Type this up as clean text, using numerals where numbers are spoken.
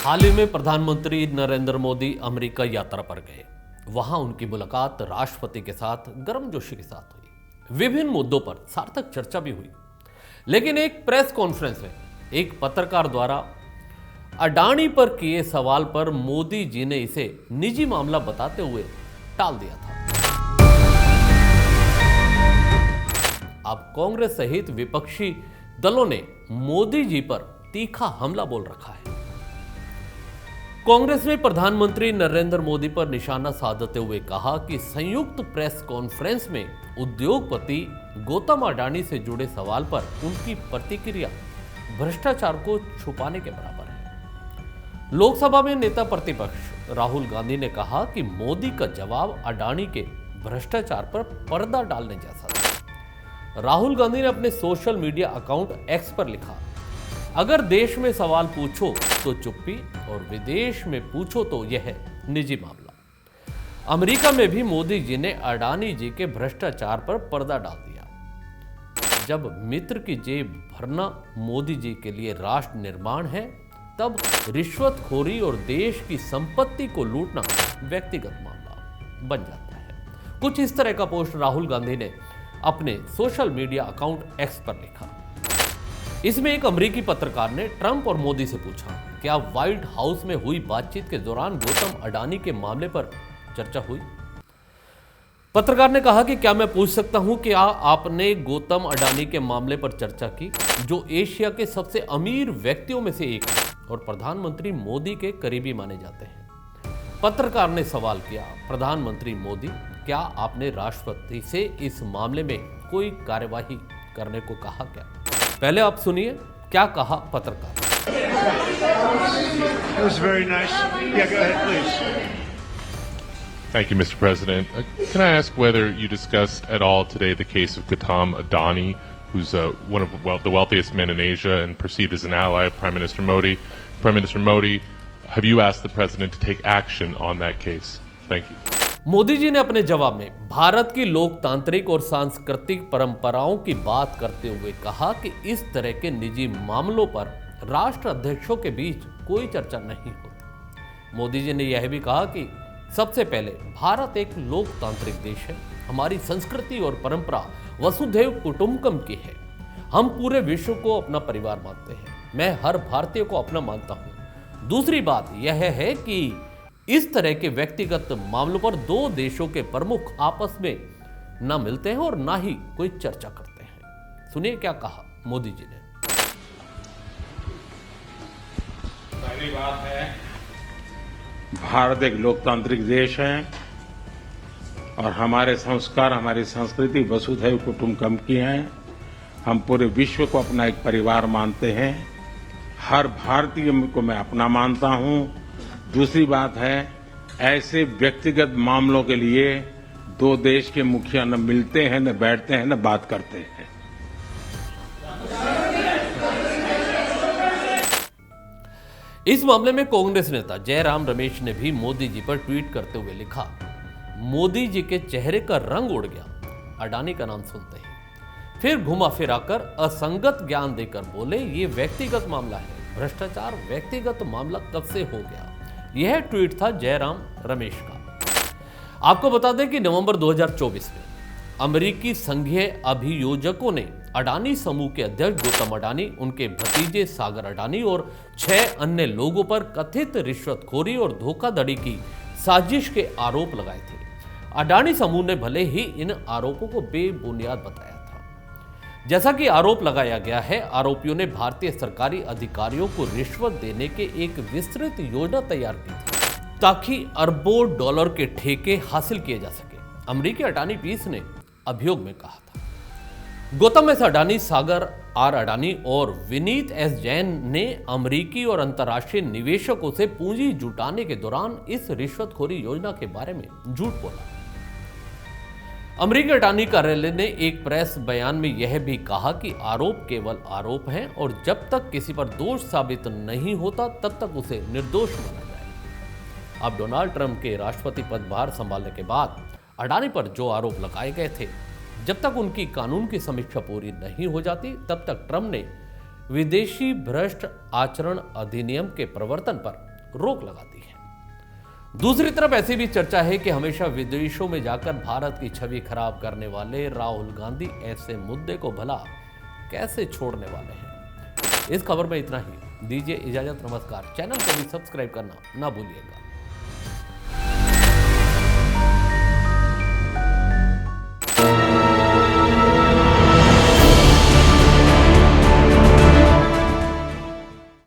हाल ही में प्रधानमंत्री नरेंद्र मोदी अमेरिका यात्रा पर गए। वहां उनकी मुलाकात राष्ट्रपति के साथ गर्मजोशी के साथ हुई। विभिन्न मुद्दों पर सार्थक चर्चा भी हुई, लेकिन एक प्रेस कॉन्फ्रेंस में एक पत्रकार द्वारा अडानी पर किए सवाल पर मोदी जी ने इसे निजी मामला बताते हुए टाल दिया था। अब कांग्रेस सहित विपक्षी दलों ने मोदी जी पर तीखा हमला बोल रखा है। कांग्रेस ने प्रधानमंत्री नरेंद्र मोदी पर निशाना साधते हुए कहा कि संयुक्त प्रेस कॉन्फ्रेंस में उद्योगपति गौतम अडानी से जुड़े सवाल पर उनकी प्रतिक्रिया भ्रष्टाचार को छुपाने के बराबर है। लोकसभा में नेता प्रतिपक्ष राहुल गांधी ने कहा कि मोदी का जवाब अडानी के भ्रष्टाचार पर पर्दा डालने जैसा था। राहुल गांधी ने अपने सोशल मीडिया अकाउंट एक्स पर लिखा, अगर देश में सवाल पूछो तो चुप्पी और विदेश में पूछो तो यह है निजी मामला। अमेरिका में भी मोदी जी ने अडानी जी के भ्रष्टाचार पर पर्दा डाल दिया। जब मित्र की जेब भरना मोदी जी के लिए राष्ट्र निर्माण है, तब रिश्वतखोरी और देश की संपत्ति को लूटना व्यक्तिगत मामला बन जाता है। कुछ इस तरह का पोस्ट राहुल गांधी ने अपने सोशल मीडिया अकाउंट एक्स पर लिखा। इसमें एक अमेरिकी पत्रकार ने ट्रंप और मोदी से पूछा, क्या व्हाइट हाउस में हुई बातचीत के दौरान गौतम अडानी के मामले पर चर्चा हुई? पत्रकार ने कहा कि क्या मैं पूछ सकता हूं कि आपने गौतम अडानी के मामले पर चर्चा की, जो एशिया के सबसे अमीर व्यक्तियों में से एक है और प्रधानमंत्री मोदी के करीबी माने जाते हैं। पत्रकार ने सवाल किया, प्रधानमंत्री मोदी, क्या आपने राष्ट्रपति से इस मामले में कोई कार्यवाही करने को कहा क्या? पहले आप सुनिए क्या कहा पत्रकार। It was very nice. Yeah, go ahead, please. Thank you, Mr. President. Can I ask whether you discussed at all today the case of Gautam Adani, who's one of the wealthiest men in Asia and perceived as an ally of Prime Minister Modi? Prime Minister Modi, have you asked the President to take action on that case? Thank you. Modi ji ने अपने जवाब में भारत की लोकतांत्रिक और सांस्कृतिक परंपराओं की बात करते हुए कहा कि इस तरह के निजी मामलों पर राष्ट्र अध्यक्षों के बीच कोई चर्चा नहीं होती। मोदी जी ने यह भी कहा कि सबसे पहले भारत एक लोकतांत्रिक देश है। हमारी संस्कृति और परंपरा वसुधैव कुटुंबकम की है। हम पूरे विश्व को अपना परिवार मानते हैं। मैं हर भारतीय को अपना मानता हूं। दूसरी बात यह है कि इस तरह के व्यक्तिगत मामलों पर दो देशों के प्रमुख आपस में ना मिलते हैं और ना ही कोई चर्चा करते हैं। सुनिए क्या कहा मोदी जी ने। पहली बात है, भारत एक लोकतांत्रिक देश है और हमारे संस्कार, हमारी संस्कृति वसुधैव कुटुंबकम की है। हम पूरे विश्व को अपना एक परिवार मानते हैं। हर भारतीय को मैं अपना मानता हूं। दूसरी बात है, ऐसे व्यक्तिगत मामलों के लिए दो देश के मुखिया न मिलते हैं, न बैठते हैं, न बात करते हैं। इस मामले में कांग्रेस नेता जयराम रमेश ने भी मोदी जी पर ट्वीट करते हुए लिखा, मोदी जी के चेहरे का रंग उड़ गया अडानी का नाम सुनते ही। फिर घुमा फिराकर असंगत ज्ञान देकर बोले, ये व्यक्तिगत मामला है। भ्रष्टाचार व्यक्तिगत मामला कब से हो गया? यह ट्वीट था जयराम रमेश का। आपको बता दें कि नवंबर 2024 में अमेरिकी संघीय अभियोजकों ने अडानी समूह के अध्यक्ष गौतम अडानी, उनके भतीजे सागर अडानी और 6 अन्य लोगों पर कथित रिश्वतखोरी और धोखाधड़ी की साजिश के आरोप लगाए थे। अडानी समूह ने भले ही इन आरोपों को बेबुनियाद बताया था। जैसा कि आरोप लगाया गया है, आरोपियों ने भारतीय सरकारी अधिकारियों को रिश्वत देने के एक विस्तृत योजना तैयार की थी ताकि अरबों डॉलर के ठेके हासिल किए जा सके। अमेरिकी अटॉर्नी पीस ने अभियोग में कहा था। गौतम एस अडानी, सागर आर अडानी और विनीत एस जैन ने अमेरिकी और अंतर्राष्ट्रीय निवेशकों से पूंजी जुटाने के दौरान इस रिश्वतखोरी योजना के बारे में झूठ बोला। अमेरिकी अटॉर्नी कार्यालय ने एक प्रेस बयान में यह भी कहा कि आरोप केवल आरोप हैं और जब तक किसी पर दोष साबित नहीं होता तब तक उसे निर्दोष माना जाए। अब डोनाल्ड ट्रंप के राष्ट्रपति पदभार संभालने के बाद अडानी पर जो आरोप लगाए गए थे, जब तक उनकी कानून की समीक्षा पूरी नहीं हो जाती तब तक ट्रंप ने विदेशी भ्रष्ट आचरण अधिनियम के प्रवर्तन पर रोक लगा दी है। दूसरी तरफ ऐसी भी चर्चा है कि हमेशा विदेशों में जाकर भारत की छवि खराब करने वाले राहुल गांधी ऐसे मुद्दे को भला कैसे छोड़ने वाले हैं। इस खबर में इतना ही। दीजिए इजाजत, नमस्कार। चैनल को भी सब्सक्राइब करना ना भूलिएगा।